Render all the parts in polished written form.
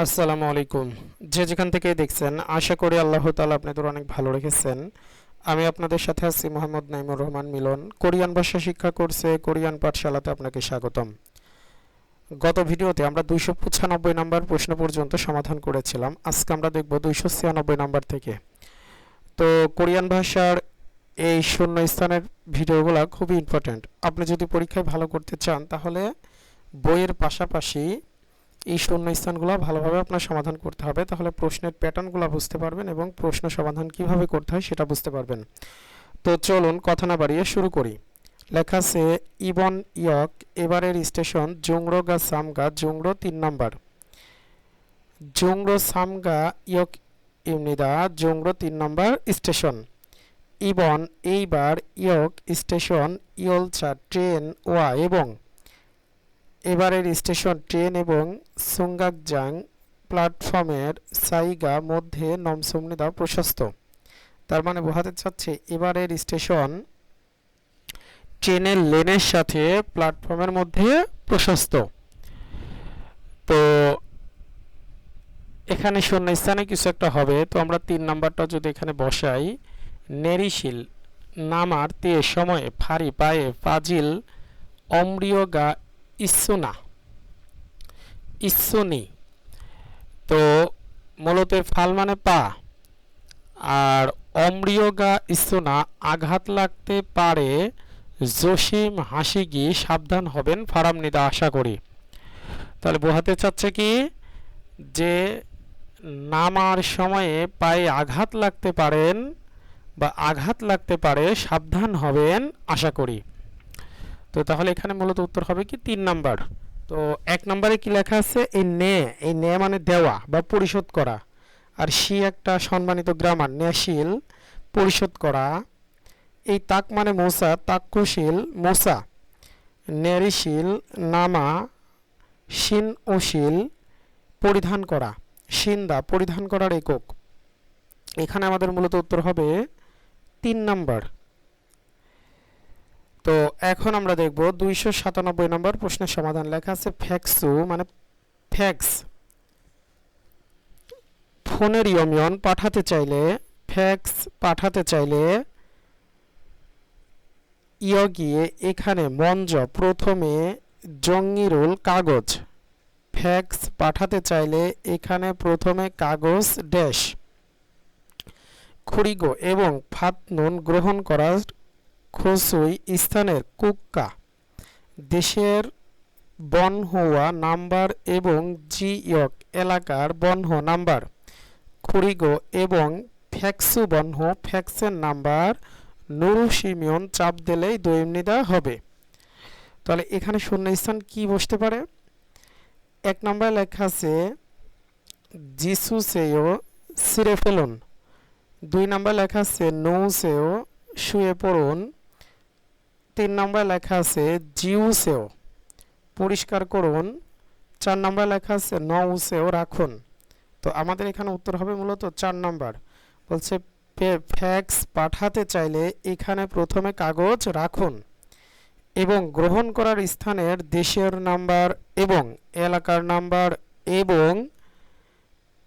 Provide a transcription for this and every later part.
আসসালামু আলাইকুম। যে যেখান থেকে দেখছেন আশা করি আল্লাহ তাআলা আপনাদের অনেক ভালো রেখেছেন। আমি আপনাদের সাথে আছি মোহাম্মদ নাইমুর রহমান মিলন। কোরিয়ান ভাষা শিক্ষা কোর্সে কোরিয়ান পাঠশালাতে আপনাকে স্বাগতম। গত ভিডিওতে আমরা 295 নাম্বার প্রশ্ন পর্যন্ত সমাধান করেছিলাম। আজকে আমরা দেখব 296 নাম্বার থেকে। তো কোরিয়ান ভাষার এই শূন্য স্থানের ভিডিওগুলো খুবই ইম্পর্ট্যান্ট। আপনি যদি পরীক্ষায় ভালো করতে চান তাহলে বইয়ের পাশাপাশি এই শূন্য স্থানগুলো ভালোভাবে আপনার সমাধান করতে হবে, তাহলে প্রশ্নের প্যাটার্নগুলো বুঝতে পারবেন এবং প্রশ্ন সমাধান কিভাবে করতে হয় সেটা বুঝতে পারবেন। তো চলুন কথা না বাড়িয়ে শুরু করি। লেখা আছে ইবন ইয়ক এবারের স্টেশন জোংরো গা সামগা জোংরো 3 নম্বর। জোংরো সামগা ইয়ক ইউনিদা জোংরো 3 নম্বর স্টেশন। ইবন এইবার ইয়ক স্টেশন ইয়লচা ট্রেন ওয়া এবং এবারের স্টেশন ট্রেন এবং সুঙ্গাকজাং প্ল্যাটফর্মের সাইগা মধ্যে নমসমনিদা প্রশস্ত। তার মানে বোঝাতে চাচ্ছে এবারের স্টেশন ট্রেনের লেনের সাথে প্ল্যাটফর্মের মধ্যে প্রশস্ত। তো এখানে শূন্য স্থানে কিছু একটা হবে, তো আমরা 3 নাম্বারটা যদি এখানে বসাই, নেরিশিল নামার তে সময়ে ফারি পায়ে ফাজিল অমৃয়গা ইসুনা ইসুনি। তো মূলত ফাল মানে পা, আর অমৃয়গা ইসুনা আঘাত লাগতে পারে, জসিম হাসিগি সাবধান হবেন ফারামনিদা আশা করি। তাহলে বোঝাতে চাচ্ছে কি যে নামার সময়ে পায়ে আঘাত লাগতে পারেন বা আঘাত লাগতে পারে, সাবধান হবেন আশা করি। তো তাহলে এখানে মূলত উত্তর হবে কি 3 নাম্বার। তো 1 নম্বরে কি লেখা আছে, এই নে মানে দেওয়া বা পরিশোধ করা, আর সি একটা সম্মানিত গ্রামার, ন্যাশীল পরিশোধ করা। এই তাক মানে মোসা, তাক্ষশীল মোসা। নেরিশীল নামা, শিন ওশীল পরিধান করা, শিন্দা পরিধান করার একক। এখানে আমাদের মূলত উত্তর হবে 3 নাম্বার। তো এখন আমরা দেখব 297 নম্বর প্রশ্নের সমাধান। লেখা আছে ফ্যাক্সু মানে ফ্যাক্স, ফোনের ইয়মিয়ন পাঠাতে চাইলে, ফ্যাক্স পাঠাতে চাইলে ইয়গিয়ে এখানে মঞ্জ প্রথমে জঙ্গিরুল কাগজ। ফ্যাক্স পাঠাতে চাইলে এখানে প্রথমে কাগজ ড্যাশ খুরিগো এবং ফাতনুন গ্রহণ করার খসুই স্থানের কুক্কা দেশের বনহুয়া নাম্বার এবং জিয়ক এলাকার বনহ নাম্বার খুরিগো এবং ফ্যাক্সু বনহ ফ্যাক্সের নাম্বার নুরু সিমিয়ন চাপ দিলেই দৈমনিদা হবে। তাহলে এখানে শূন্যস্থান কি বসতে পারে? 1 নম্বরে লেখা আছে জিসু সেও সিরে ফেলুন। 2 নম্বরে লেখা আছে নৌ সেও শুয়ে পড়ুন। 3 নম্বরে লেখা আছে জিউ সেও পরিষ্কার করুন। 4 নম্বরে লেখা আছে নৌ সেও রাখুন। তো আমাদের এখানে উত্তর হবে মূলত 4 নম্বর। বলছে ফ্যাক্স পাঠাতে চাইলে এখানে প্রথমে কাগজ রাখুন এবং গ্রহণ করার স্থানের দেশের নাম্বার এবং এলাকার নাম্বার এবং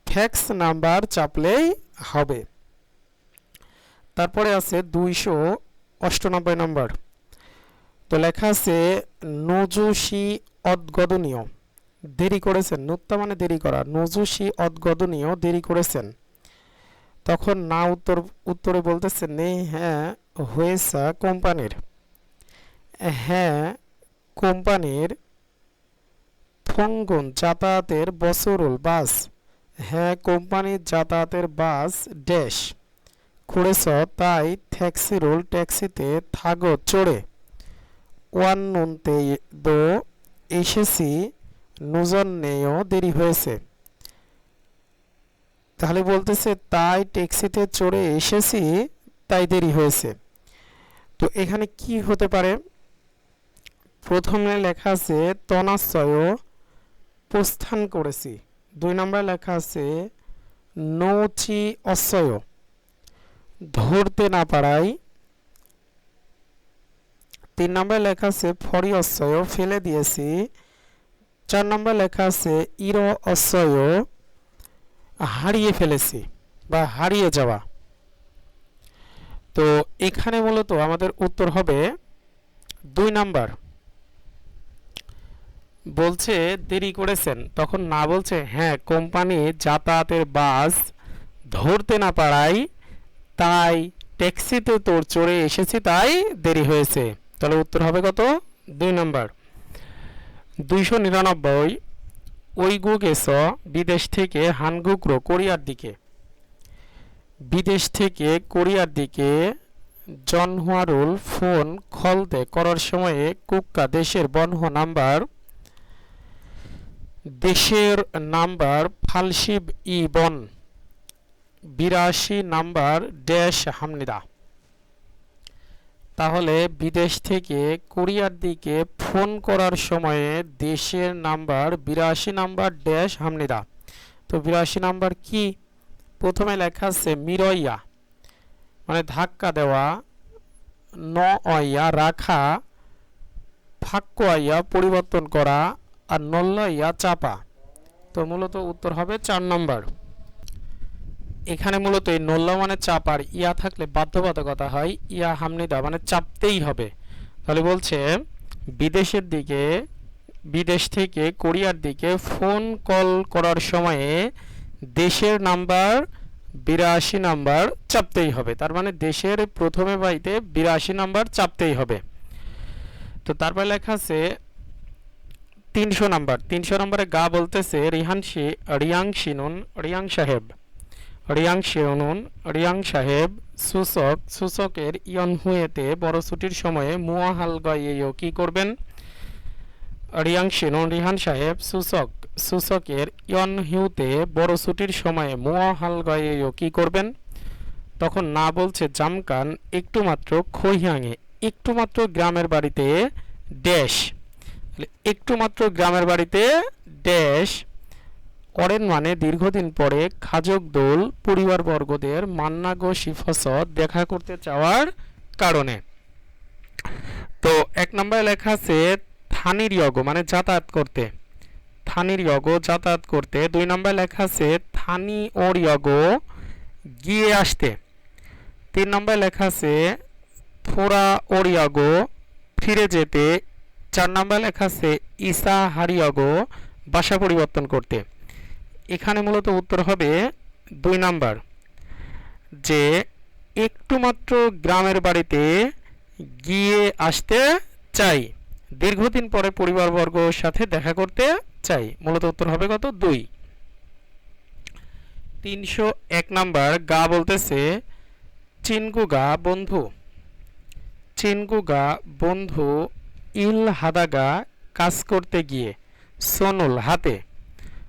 ফ্যাক্স নাম্বার চাপলেই হবে। তারপরে আছে 298 নম্বর। তো লেখা আছে নজুশি অদ্গদনীয় দেরি করেছেন। নুত্তা মানে দেরি করা, নজুশি অদ্গদনীয় দেরি করেছেন। তখন না উত্তরে বলতেছে নে হ্যাঁ হয়েছে কোম্পানির, হ্যাঁ কোম্পানির ফঙ্গুন যাতায়াতের বছরুল বাস, হ্যাঁ কোম্পানির যাতায়াতের বাস ড্যাশ করেছ তাই ট্যাক্সিরুল ট্যাক্সিতে থাগো চড়ে ওয়ান নুনতে দো এসেছি নুজন নেও দেরি হয়েছে। তাহলে বলতেছে তাই ট্যাক্সিতে চড়ে এসেছি তাই দেরি হয়েছে। তো এখানে কি হতে পারে? প্রথমে লেখা আছে তনাশ্রয় প্রস্থান করেছি। 2 নম্বরে লেখা আছে নৌচি অশ্রয় ধরতে না পারাই। 3 নম্বরে লেখা আছে ফরি অশ্রয় ফেলে দিয়েছি। 4 নম্বরে লেখা আছে ইর অশ্রয় হারিয়ে ফেলেছি বা হারিয়ে যাওয়া। তো এখানে মূলত আমাদের উত্তর হবে 2 নাম্বার। বলছে দেরি করেছেন, তখন না বলছে হ্যাঁ কোম্পানি যাতায়াতের বাস ধরতে না পারায় তাই ট্যাক্সিতে তোর চড়ে এসেছি তাই দেরি হয়েছে। তাহলে উত্তর হবে কত? 2 নাম্বার। 299 ওইগু গেছ বিদেশ থেকে হানগুকরো কোরিয়ার দিকে। বিদেশ থেকে কোরিয়ার দিকে জনহুয়ারুল ফোন খলতে করার সময়ে কুক্কা দেশের নাম্বার ফালসিব ই বন 82 নাম্বার ড্যাশ হামনিদা। তাহলে বিদেশ থেকে কোরিয়ার দিকে ফোন করার সময়ে দেশের নাম্বার 82 নাম্বার ড্যাশ হামনিদা। তো 82 নাম্বার কি? প্রথমে লেখা আছে মিরইয়া মানে ধাক্কা দেওয়া, ন অইয়া রাখা, ফাক্ক আইয়া পরিবর্তন করা, আর নল্লাইয়া চাপা। তো মূলত উত্তর হবে 4 নাম্বার। এখানে মূলত এই নল্লা মানে চাপ আর ইয়া থাকলে বাধ্যবাধকতা হয়, ইয়া হামনিদা মানে চাপতেই হবে। তাহলে বলছে বিদেশ থেকে কোরিয়ার দিকে ফোন কল করার সময়ে দেশের নাম্বার 82 নাম্বার চাপতেই হবে। তার মানে দেশের প্রথমে বাড়িতে 82 নাম্বার চাপতেই হবে। তো তারপর লেখা আছে 300 নাম্বার। 300 নম্বরে গা বলতেছে রিয়াং সাহেব সূচকের ইয়নহুয়েতে বড় ছুটির সময়ে মুয়াহাল গাইয়েও কি করবেন? রিহান সাহেব সূচকের ইয়নহিউতে বড় ছুটির সময়ে মুয়াহাল গাইয়েও কি করবেন? তখন না বলছে জামকান একটু মাত্র খৈহাঙে, একটু মাত্র গ্রামের বাড়িতে ড্যাশ। একটু মাত্র গ্রামের বাড়িতে ড্যাশ করেন মানে দীর্ঘদিন পরে খাজক দোল পরিবারবর্গদের মান্নাগো শিফস দেখা করতে চাওয়ার কারণে। তো 1 নম্বরে লেখা আছে থানির ইয়গ মানে যাতায়াত করতে, থানির ইয়গ যাতায়াত করতে। 2 নম্বরে লেখা আছে থানি ওর ইয়গ গিয়ে আসতে। 3 নম্বরে লেখা আছে থোড়া ওর ইয়গ ফিরে যেতে। 4 নম্বরে লেখা আছে ইসা হারিয়গ বাসা পরিবর্তন করতে। এখানে মূলত উত্তর হবে 2 নাম্বার, যে একটু মাত্র গ্রামের বাড়িতে গিয়ে আসতে চাই, দীর্ঘদিন পরে পরিবারবর্গের সাথে দেখা করতে চাই। মূলত উত্তর হবে কত? 2। 301 নাম্বার গা বলতেছে চিনগুগা বন্ধু ইল হাদাগা কাজ করতে গিয়ে সোনুল হাতে।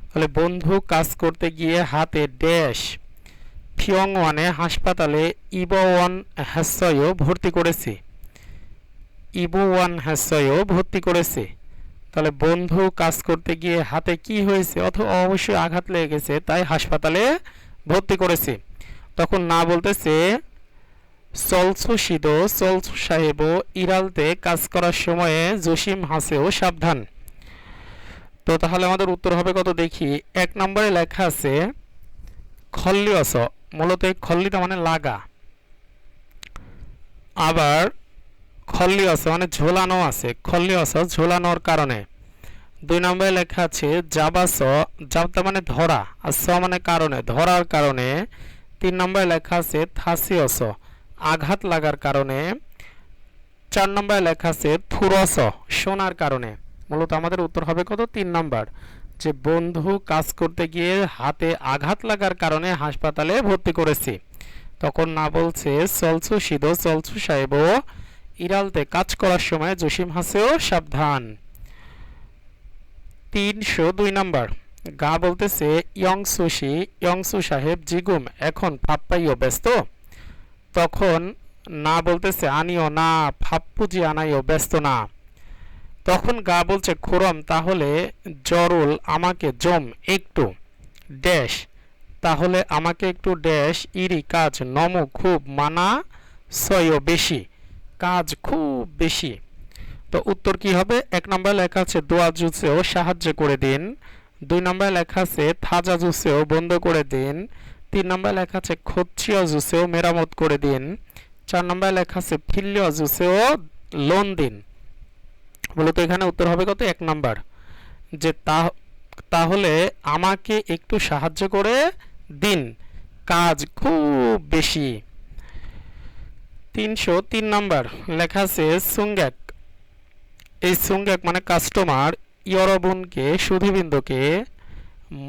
তাহলে বন্ধু কাজ করতে গিয়ে হাতে ড্যাশ ফিয়ংওয়ানে হাসপাতালে ইবওয়ান হ্যাসয়ও ভর্তি করেছে। তাহলে বন্ধু কাজ করতে গিয়ে হাতে কি হয়েছে? অথবা অবশ্যই আঘাত লেগে গেছে, তাই হাসপাতালে ভর্তি করেছে। তখন না বলতেছে চলছু সাহেবও ইরালতে কাজ করার সময়ে জসিম হাসেও সাবধান। তো তাহলে আমাদের উত্তর হবে কত দেখি। 1 নম্বরে লেখা আছে খল্লিয়স, মূলত এই খল্লিটা মানে লাগা, আবার খল্লিয়স মানে ঝোলানো আছে, খল্লিয়স ঝোলানোর কারণে। 2 নম্বরে লেখা আছে জাবতা মানে ধরা, আর স মানে কারণে, ধরার কারণে। 3 নম্বরে লেখা আছে থাসিয়স আঘাত লাগার কারণে। 4 নম্বরে লেখা আছে থুরস শোনার কারণে। মূলত আমাদের উত্তর হবে কত? 3 নাম্বার, যে বন্ধু কাজ করতে গিয়ে হাতে আঘাত লাগার কারণে হাসপাতালে ভর্তি করেছি। তখন না বলছে চলছু সাহেব ইরালতে কাজ করার সময় জসিম হাসেও সাবধান। 302 নাম্বার গা বলতেছে ইয়ংসু সাহেব জিগুম এখন ফাপ্পাইও ব্যস্ত। তখন না বলতেছে আনিও না ফাপ্পুজি আনাইও ব্যস্ত না। তখন গা বলছে খুরম তাহলে জরুল আমাকে জম একটু ড্যাশ, তাহলে আমাকে একটু ড্যাশ ইরি কাজ নম খুব মানা সয়ও বেশি, কাজ খুব বেশি। তো উত্তর কি হবে? 1 নম্বর লেখা আছে দোয়া জুসেও সাহায্য করে দিন। 2 নম্বরে লেখা আছে থাজা জুসেও বন্ধ করে দিন। 3 নম্বরে লেখা আছে খচ্চিয়া জুসেও মেরামত করে দিন। 4 নম্বরে লেখা আছে ফিল্লিয়া জুসেও লোন দিন। মূলত এখানে উত্তর হবে কত? 1 নাম্বার, যে তাহলে আমাকে একটু সাহায্য করে দিন, কাজ খুব বেশি। 303 নাম্বার লেখা আছে সুঙ্গাক। এই সুঙ্গাক মানে কাস্টমার ইয়রবুনকে সুধীবিন্দুকে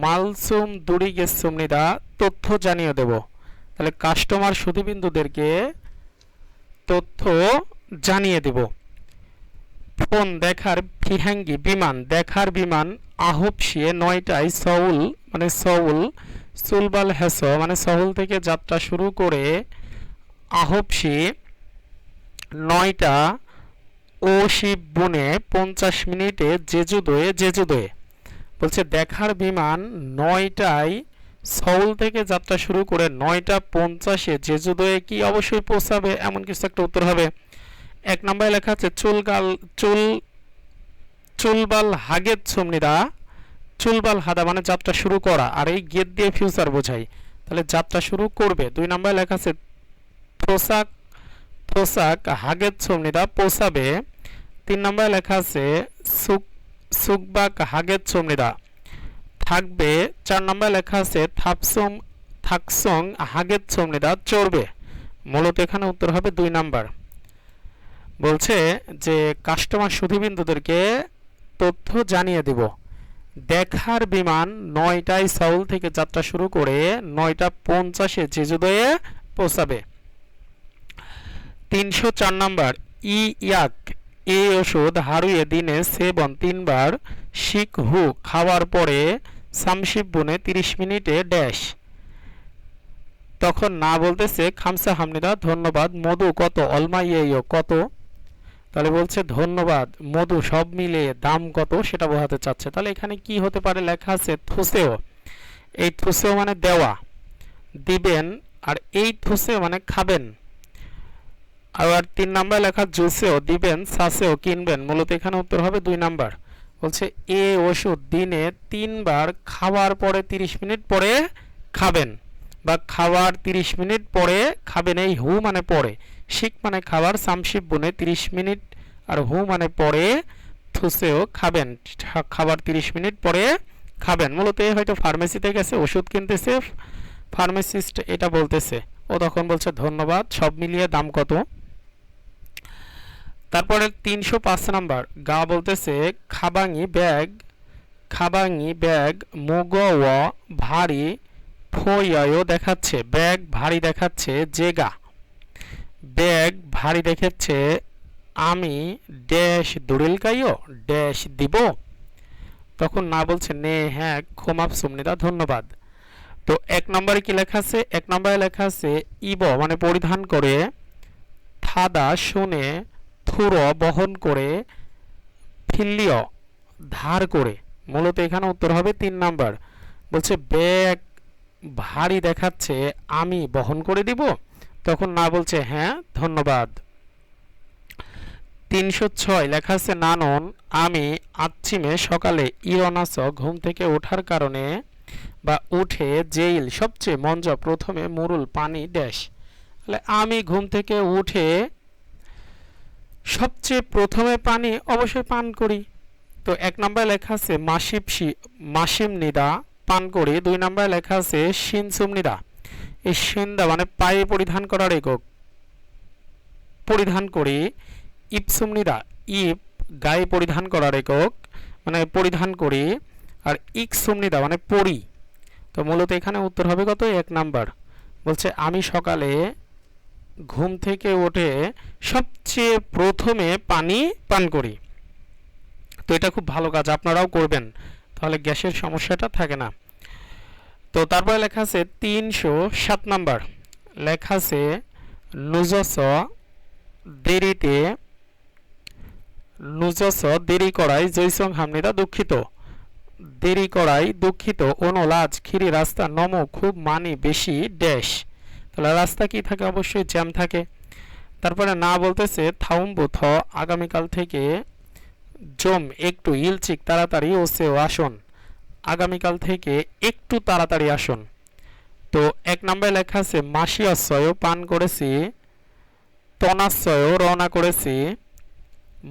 মালসুম দুরিগেসুমনিদা তথ্য জানিয়ে দেব। তাহলে কাস্টমার সুধীবিন্দুদেরকে তথ্য জানিয়ে দেব। ফোন দেখার ফিহাঙ্গি বিমান, দেখার বিমান আহবশিয়ে 9টায় সউল মানে সউল সুলবাল হেস মানে সহুল থেকে যাত্রা শুরু করে আহবশি 9টা ও শিববুনে 50 মিনিটে জেজুদোয়ে বলছে দেখার বিমান 9টায় সউল থেকে যাত্রা শুরু করে 9টা 50-এ জেজুদোয়ে কি অবশ্যই পৌঁছাবে, এমন কিছু একটা উত্তর হবে। 1 নম্বরে লেখা আছে চুলবাল হাগেত সুমনিদা। চুলবাল হাদা মানে যাত্রা শুরু করা, আর এই গেট দিয়ে ফিউচার বোঝায়, তাহলে যাত্রা শুরু করবে। 2 নম্বরে লেখা আছে পোশাক হাগেত সুমনিদা পৌঁছাবে। 3 নম্বরে লেখা আছে সুকবাক হাগেত সুমনিদা থাকবে। 4 নম্বরে লেখা আছে থাকসং হাগেত সুমনিদা চড়বে। মূলত এখানে উত্তর হবে 2 নাম্বার। বলছে যে কাস্টমার সুধীবিন্দুদেরকে তথ্য জানিয়ে দিব। দেখার বিমান 9টায় সাউল থেকে যাত্রা শুরু করে 9টা 50-এ জেজুদোয়ে পৌঁছাবে। 304 নাম্বার ইয়াক এই ওষুধ হারুয়ে দিনে সেবন 3 বার শিখহু খাওয়ার পরে সামশিববুনে 30 মিনিটে ড্যাশ। তখন না বলতেছে খামসা হামনিদা ধন্যবাদ, মধু কত, অলমা ইয়েও কত। তাহলে বলছে ধন্যবাদ, মধু সব মিলে দাম কত সেটা বোঝাতে চাচ্ছে। তাহলে এখানে কি হতে পারে? লেখা আছে থুসেও। এই থুসেও মানে দেওয়া, দিবেন, আর এই থুসেও মানে খাবেন। আবার 3 নাম্বার লেখা জুসেও দিবেন, সাসেও কিনবেন। মূলত এখানে উত্তর হবে 2 নাম্বার। বলছে এ ওষুধ দিনে 3 বার খাওয়ার পরে 30 মিনিট পরে খাবেন, বা খাওয়ার 30 মিনিট পরে খাবেন। এই হু মানে পরে, শিখ মানে খাবার, সামশিববুনে 30 মিনিট, আর হু মানে পরে, থুসেও খাবেন, খাবার 30 মিনিট পরে খাবেন। মূলত হয়তো ফার্মেসিতে গেছে, ওষুধ কিনতেছে, ফার্মাসিস্ট এটা বলতেছে, ও তখন বলছে ধন্যবাদ, সব মিলিয়ে দাম কত। তারপরে 305 নাম্বার গা বলতেছে খাবাঙি ব্যাগ মুগওয়া ভারী ফয়ায়ও দেখাচ্ছে, ব্যাগ ভারী দেখাচ্ছে জেগা, ব্যাগ ভারী দেখাচ্ছে আমি ড্যাশ দড়িলকাইও ড্যাশ দিব। তখন না বলছে নে হ্যাঁ ক্ষমাপ সুমনিদা ধন্যবাদ। তো 1 নম্বরে কি লেখা আছে? 1 নম্বরে লেখা আছে ইব মানে পরিধান করে, থাদা শুনে, থুর বহন করে, ফিল্লিয় ধার করে। মূলত এখানে উত্তর হবে 3 নাম্বার। বলছে ব্যাগ ভারী দেখাচ্ছে আমি বহন করে দিব। তখন না বলছে হ্যাঁ ধন্যবাদ। 306 লেখা আছে নানন আমি আচ্ছিমে সকালে ইরনাস ঘুম থেকে ওঠার কারণে বা উঠে জেইল সবচেয়ে মঞ্জ প্রথমে মুরুল পানি ড্যাশ। তাহলে আমি ঘুম থেকে উঠে সবচেয়ে প্রথমে পানি অবশ্যই পান করি। তো 1 নম্বরে লেখা আছে মাসিম নিদা পান করি। 2 নম্বরে লেখা আছে শিনসুম নিদা, এই শিন্দা মানে পায়ে পরিধান করার একক, পরিধান করি। ইপসুম নিদা ইপ গায়ে পরিধান করার একক মানে পরিধান করি, আর ইকসুম নিদা মানে পরি। তো মূলত এখানে উত্তর হবে কত? 1 নাম্বার। বলছে আমি সকালে ঘুম থেকে উঠে সবচেয়ে প্রথমে পানি পান করি। তো এটা খুব ভালো কাজ, আপনারাও করবেন, তাহলে গ্যাসের সমস্যাটা থাকে না। তো তারপরে লেখা আছে 307 নাম্বার লেখা আছে নুজস দেরি করাই জৈসং হামনিদা দুঃখিত, দেরি করাই দুঃখিত, লাজ খিরি রাস্তা নম খুব মানি বেশি ড্যাশ। তাহলে রাস্তা কি থাকে? অবশ্যই জ্যাম থাকে। তারপরে না বলতেছে থাউম্বুথ আগামীকাল থেকে জম একটু ইলচিক তাড়াতাড়ি ওসেও আসুন। আগামীকাল থেকে একটু তাড়াতাড়ি আসুন। তো 1 নম্বরে লেখা আছে মাসিয়াশ্রয় পান করেছি, তনাশ্রয় রওনা করেছি,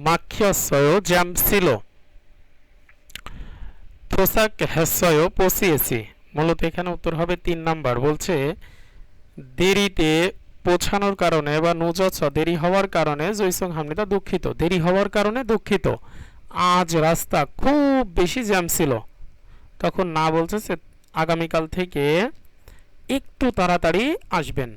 মাক্ষিয়াশ্রয় জ্যাম ছিল, পোশাক হ্যাশ্রয় পৌঁছিয়েছি। মূলত এখানে উত্তর হবে 3 নাম্বার। বলছে দেরিতে পৌঁছানোর কারণে বা নুজছ দেরি হওয়ার কারণে জয়সং হামনিদা দুঃখিত, দেরি হওয়ার কারণে দুঃখিত। আজ রাস্তা খুব বেশি জ্যাম ছিল। তখন না বলছে আগামীকাল থেকে একটু তাড়াতাড়ি আসবেন।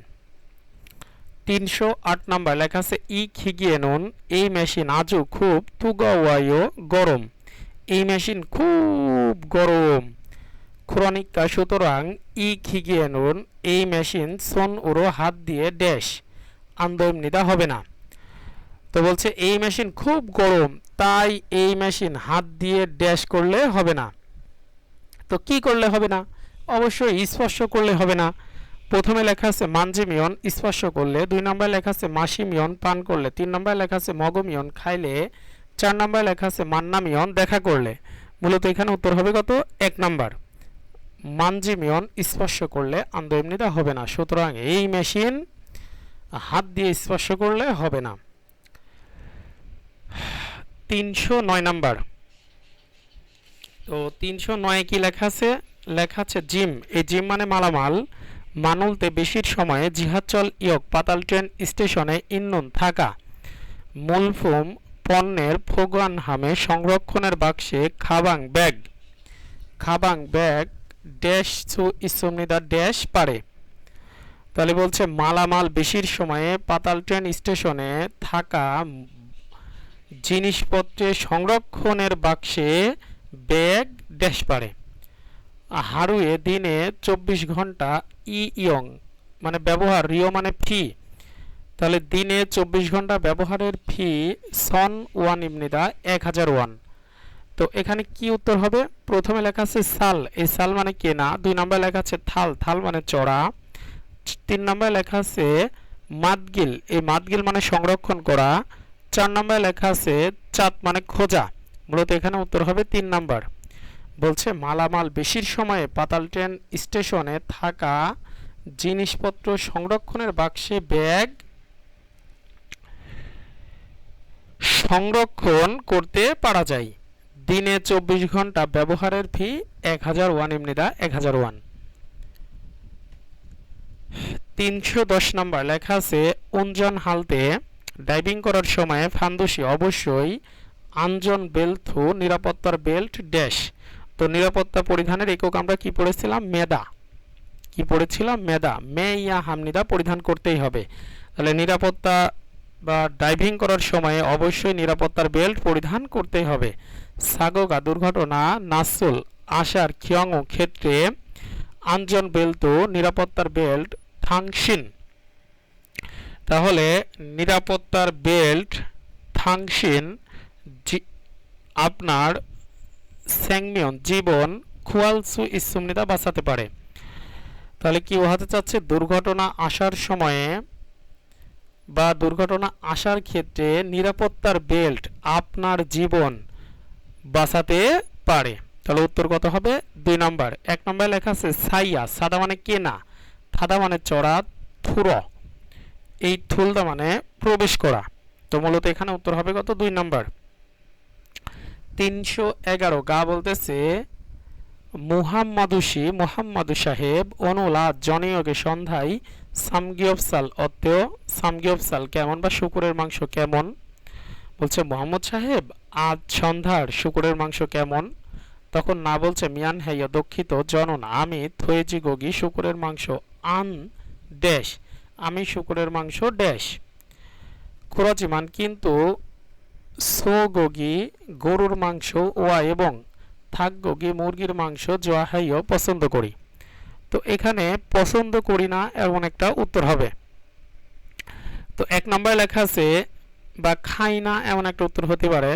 308 নাম্বার লেখা আছে ই খিগিয়ে নুন, এই মেশিন আজও খুব তুগাওয়ায়ও গরম, এই মেশিন খুব গরম। ক্রনিকা সুতরাং ই খিগিয়ে নুন, এই মেশিন সন উড়ো হাত দিয়ে ড্যাশ আন্দোলনিদা হবে না। তো বলছে এই মেশিন খুব গরম, তাই এই মেশিন হাত দিয়ে ড্যাশ করলে হবে না। তো কি করলে হবে না? অবশ্যই স্পর্শ করলে হবে না। প্রথমে লেখা আছে মানজিমিয়ন স্পর্শ করলে, 2 নম্বরে লেখা আছে মাসিমিয়ন পান করলে, 3 নম্বরে লেখা আছে মগমিয়ন খাইলে, 4 নম্বরে লেখা আছে মান্নামিয়ন দেখা করলে। মূলত এখানে উত্তর হবে কত? 1 নাম্বার। মানজিমিয়ন স্পর্শ করলে আন্দোলনিদা হবে না, সুতরাং এই মেশিন হাত দিয়ে স্পর্শ করলে হবে না। 309 নাম্বার। তো 309 কি লেখা আছে? লেখা আছে জিম, এই জিম মানে মালামাল। মানুলতে বেশির সময়ে জিহাচল ইয়ক পাতাল ট্রেন স্টেশনে ইন্নুন থাকা মূলফুম পণ্যের ফোগান হামে সংরক্ষণের বাক্সে খাবাং ব্যাগ ড্যাশ সু ইসুমনিদা ড্যাশ পারে। তাহলে বলছে মালামাল বেশির সময়ে পাতাল ট্রেন স্টেশনে থাকা জিনিসপত্রের সংরক্ষণের বাক্সে ব্যাগ ড্যাশ পারে। হারুয়ে দিনে 24 ঘন্টা ইয়ং মানে ব্যবহার, রিও মানে ফি, তাহলে দিনে 24 ঘন্টা ব্যবহারের ফি সন ওয়ান ইমনিদা 1000 ওয়ান। তো এখানে কি উত্তর হবে? প্রথমে লেখা আছে সাল, এই সাল মানে কেনা। 2 নম্বরে লেখা আছে থাল, থাল মানে চড়া। 3 নম্বরে লেখা আছে মাদগিল, এই মাদগিল মানে সংরক্ষণ করা। 4 নম্বরে লেখা আছে চাঁদ মানে খোঁজা। মূলত এখানে উত্তর হবে 3 নাম্বার। বলছে মালামাল বেশির সময়ে পাতাল ট্রেন স্টেশনে থাকা জিনিসপত্র সংরক্ষণের বাক্সে ব্যাগ সংরক্ষণ করতে পারা যায়। দিনে 24 ঘন্টা ব্যবহারের ফি 1000 ওয়ান এমনিদা 1000 ওয়ান। 310 নাম্বার লেখা আছে উনজন হালতে ডাইভিং করার সময় ফান্দুসি অবশ্যই আঞ্জন বেল্থু নিরাপত্তার বেল্ট ড্যাশ। তো নিরাপত্তা পরিধানের একক আমরা কি পড়েছিলাম? মেদা। কি পড়েছিলাম? মেদা। মে ইয়া হামনিদা পরিধান করতেই হবে। তাহলে নিরাপত্তা বা ডাইভিং করার সময় অবশ্যই নিরাপত্তার বেল্ট পরিধান করতেই হবে। সাগোগা দুর্ঘটনা নাসুল আসার খিয়ং ক্ষেত্রে আঞ্জন বেল্টু নিরাপত্তার বেল্ট থাংশিন। তাহলে নিরাপত্তার বেল্ট থাংশিন আপনার স্যাংমিয়ন জীবন খুয়ালসু ইসুমনিদা বাঁচাতে পারে। তাহলে কি বোঝাতে চাচ্ছে? দুর্ঘটনা আসার সময়ে বা দুর্ঘটনা আসার ক্ষেত্রে নিরাপত্তার বেল্ট আপনার জীবন বাঁচাতে পারে। তাহলে উত্তর কত হবে? 2 নম্বর। 1 নম্বরে লেখা আছে সাইয়া, সাদা মানে কেনা, থাদা মানে চড়া, থুর এই থুলদা মানে প্রবেশ করা। তো মূলত এখানে উত্তর হবে কত? 2 নম্বর। 311 গা বলতেছে মুহাম্মাদু সাহেব অনুলা জনিয়োগে সন্ধ্যায় সামগিয়ফসাল অত্যয় সামগিয়ফসাল কেমন বা শুকুরের মাংস কেমন। বলছে মোহাম্মদ সাহেব আজ সন্ধ্যার শুকুরের মাংস কেমন। তখন না বলছে মিয়ান হেয় দুঃখিত জনন আমি থয়েজি গোগি শুকুরের মাংস আন ড্যাশ, আমি শুকুরের মাংস ড্যাশ। খুরাজিমান কিন্তু সোগি গরুর মাংস ওয়া এবং থাকগি মুরগির মাংস জোয়াহাইও পছন্দ করি। তো এখানে পছন্দ করি না এমন একটা উত্তর হবে। তো 1 নম্বরে লেখা আছে বা খাই না এমন একটা উত্তর হতে পারে।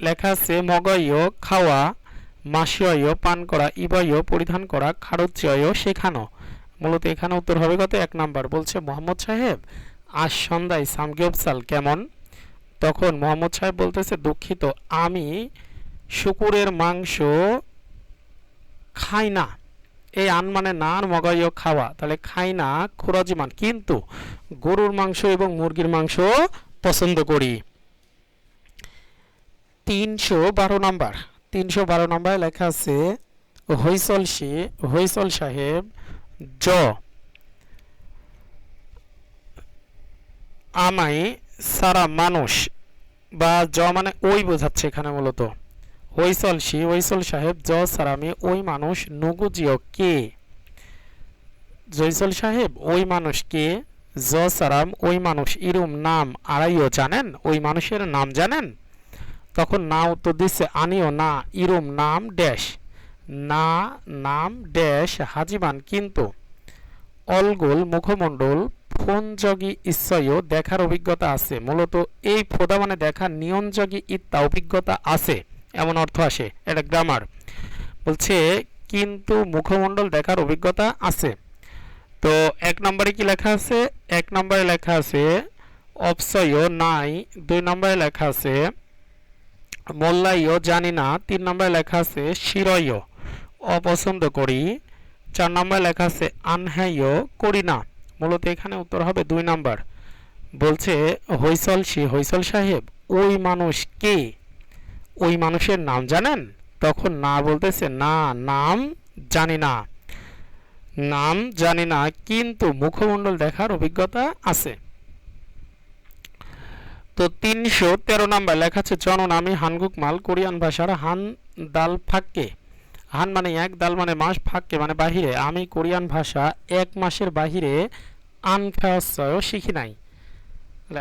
লেখা আছে মগইও খাওয়া, মাসিও পান করা, ইবাইও পরিধান করা, খারুচিও শেখানো। মূলত এখানে উত্তর হবে কত? 1 নাম্বার। বলছে মোহাম্মদ সাহেব আজ সন্ধ্যায় সামগিয়ফসাল কেমন। তখন মোহাম্মদ সাহেব বলতেছে দুঃখিত আমি শুকুরের মাংস খাই না, এই আন মানে না আর মগাইও খাওয়া, তাহলে খাই না খোরাজিমান, কিন্তু গরুর মাংস এবং মুরগির মাংস পছন্দ করি। 312 নাম্বার, 312 লেখা আছে হইসল সাহেব জ আমাই সারা মানুষ, বা জ মানে ওই বোঝাচ্ছে এখানে মূলত। হইসল সাহেব জ সারামি ওই মানুষ নুগুজিও কে, জয়সল সাহেব ওই মানুষ কে, জ সারাম ওই মানুষ ইরুম নাম আড়াইও জানেন, ওই মানুষের নাম জানেন। তখন না উত্তর দিচ্ছে আনিও না ইরুম নাম ড্যাশ, না নাম ড্যাশ হাজিবান কিন্তু, অলগোল মুখমণ্ডল ফোনযোগী ইচ্ছায়ও দেখার অভিজ্ঞতা আছে। মূলত এই ফোদা মানে দেখা, নিয়নযোগী ইত্যা অভিজ্ঞতা আছে এমন অর্থ আসে, এটা গ্রামার। বলছে কিন্তু মুখমণ্ডল দেখার অভিজ্ঞতা আছে। তো 1 নম্বরে কি লেখা আছে? 1 নম্বরে লেখা আছে অপসয় নাই, 2 নম্বরে লেখা আছে মোল্লাইও জানি না, 3 নম্বরে লেখা আছে শিরয় অপছন্দ করি, 4 নম্বরে লেখা আছে আনহাইও করি না। মূলত এখানে উত্তর হবে 2 নম্বর। বলছে হইসল সাহেব ওই মানুষ কে, ওই মানুষের নাম জানেন? তখন না বলতেছে না নাম জানি না, নাম জানি না কিন্তু মুখমণ্ডল দেখার অভিজ্ঞতা আছে। তো 313 নাম্বার লেখা আছে জনন আমি হানগুক মাল, কোরিয়ান ভাষার হান দাল ফাক্কে, হান মানে 1, দাল মানে মাস, ফাক্কে মানে বাহিরে, আমি কোরিয়ান ভাষা 1 মাসের বাহিরে আনফাসয় শিখি নাই।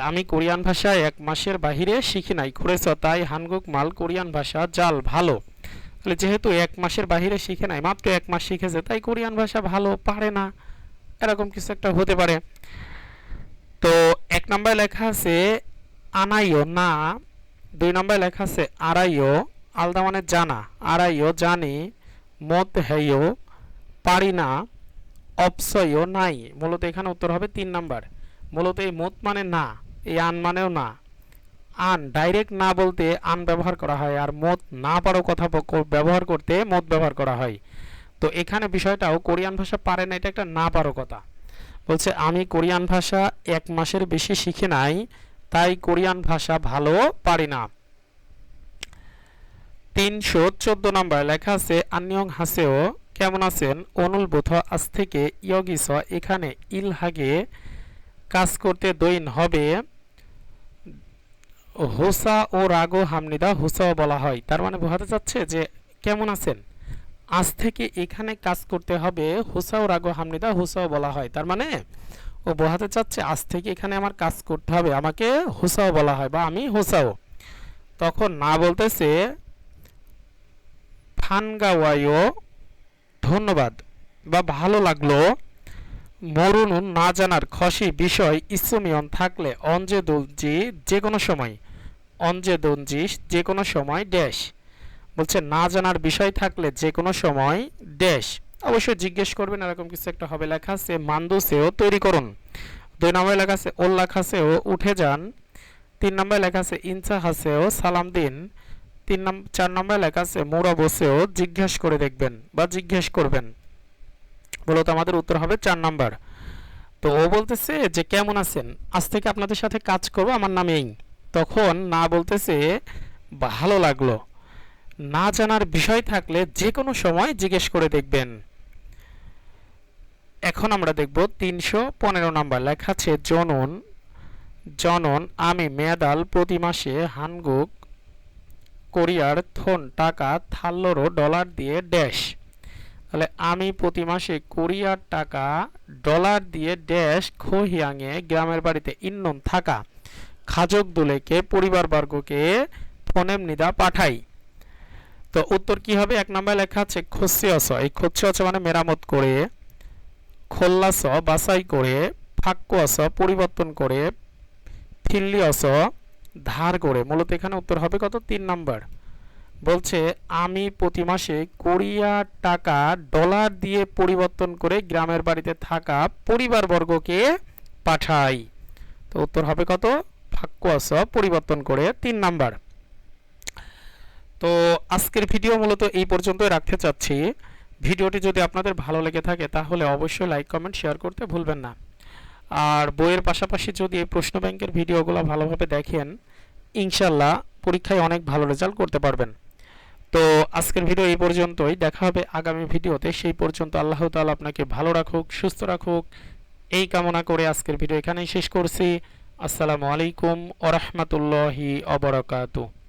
আমি কোরিয়ান ভাষা 1 মাসের বাহিরে শিখি নাই, খুঁড়েছ তাই হানগুক মাল কোরিয়ান ভাষা জাল ভালো। তাহলে যেহেতু 1 মাসের বাহিরে শিখে নাই, মাত্র 1 মাস শিখেছে, তাই কোরিয়ান ভাষা ভালো পারে না, এরকম কিছু একটা হতে পারে। তো 1 নম্বরে লেখা আছে আনাইও না, 2 নম্বরে লেখা আছে আড়াইও, আলাদা মানে জানা, আড়াইও জানি, মত হেইও পারি না, অপসয়ও নাই। মূলত এখানে উত্তর হবে 3 নাম্বার। মূলত এই মত মানে না, এই আন মানেও না। আন ডাইরেক্ট না বলতে আন ব্যবহার করা হয়, আর মত না পারো কথা ব্যবহার করতে মত ব্যবহার করা হয়। তো এখানে বিষয়টাও কোরিয়ান ভাষা পারে না, এটা একটা না পারো কথা। বলছে আমি কোরিয়ান ভাষা 1 মাসের বেশি শিখি নাই, তাই কোরিয়ান ভাষা ভালো পারি না। 314 নাম্বার লেখা আছে আন্যং হাসেও কেমন আছেন, অনুল বোথ আজ থেকে ইয়গিস এখানে ইলহাগে কাজ করতে দৈন হবে, হোসা ও রাগো হামনিদা হুসাও বলা হয়। তার মানে বোঝাতে চাচ্ছে যে কেমন আছেন, আজ থেকে এখানে কাজ করতে হবে, হুসাও রাগো হামনিদা হুসাও বলা হয়। তার মানে ও বোঝাতে চাচ্ছে আজ থেকে এখানে আমার কাজ করতে হবে, আমাকে হুসাও বলা হয় বা আমি হুসাও। তখন না বলতেছে ফানগাওয়াইও ধন্যবাদ বা ভালো লাগলো, মরুনুন না জানার খসি বিষয় ইসুমিয়ন থাকলে অঞ্জে দুলজি যে কোনো সময়, অঞ্জে দুলজিস যে কোনো সময় ড্যাশ। বলছে না জানার বিষয় থাকলে যে কোনো সময় ড্যাশ, অবশ্যই জিজ্ঞেস করবেন, এরকম কিছু একটা হবে। লেখা আছে মান্দুসেও তৈরি করুন, 2 নম্বরে লেখা আছে ওল্লা খাসেও উঠে যান, 3 নম্বরে লেখা আছে ইনসা হাসেও সালাম দিন, 4 নম্বরে লেখা আছে মোরা বসেও জিজ্ঞেস করে দেখবেন বা জিজ্ঞেস করবেন। মূলত আমাদের উত্তর হবে 4 নাম্বার। তো ও বলতেছে যে কেমন আছেন, আজ থেকে আপনাদের সাথে কাজ করব, আমার নাম এই। তখন না বলতেছে ভালো লাগলো, না জানার বিষয় থাকলে যে কোনো সময় জিজ্ঞেস করে দেখবেন। এখন আমরা দেখব 315 নাম্বার লেখা আছে জনন আমি মেয়াদাল প্রতি মাসে হানগুক কোরিয়ার থন টাকা থাল্লরো ডলার দিয়ে ড্যাশ। তাহলে আমি প্রতি মাসে কোরিয়ার টাকা ডলার দিয়ে ড্যাশ খোহিয়াংয়ে গ্রামের বাড়িতে ইন্নন থাকা খাজক দুলেকে পরিবারবর্গকে ফোনেম নিদা পাঠাই। তো উত্তর কি হবে? 1 নম্বরে লেখা আছে খোসিয়স, এই খোসিয়স মানে মেরামত করে, খোল্লাস বাছাই করে, ফাক্কুয়াস পরিবর্তন করে, ফিল্লিয়স ধার করে। মূলত এখানে উত্তর হবে কত? 3 নাম্বার। বলছে আমি প্রতি মাসে কোরিয়ার টাকা ডলার দিয়ে পরিবর্তন করে গ্রামের বাড়িতে থাকা পরিবারবর্গকে পাঠাই। তো উত্তর হবে কত? ফাক্কুয়াস পরিবর্তন করে, 3 নাম্বার। তো আজকের ভিডিও মূলত এই পর্যন্তই রাখতে চাচ্ছি। ভিডিওটি যদি আপনাদের ভালো লেগে থাকে তাহলে অবশ্যই লাইক কমেন্ট শেয়ার করতে ভুলবেন না। আর বইয়ের পাশাপাশি যদি এই প্রশ্ন ব্যাংকের ভিডিওগুলো ভালোভাবে দেখেন, ইনশাল্লাহ পরীক্ষায় অনেক ভালো রেজাল্ট করতে পারবেন। তো আজকের ভিডিও এই পর্যন্তই, দেখা হবে আগামী ভিডিওতে। সেই পর্যন্ত আল্লাহ তাআলা আপনাকে ভালো রাখুক, সুস্থ রাখুক, এই কামনা করে আজকের ভিডিও এখানেই শেষ করছি। আসসালামু আলাইকুম ওয়া রাহমাতুল্লাহি ওয়া বারাকাতুহু।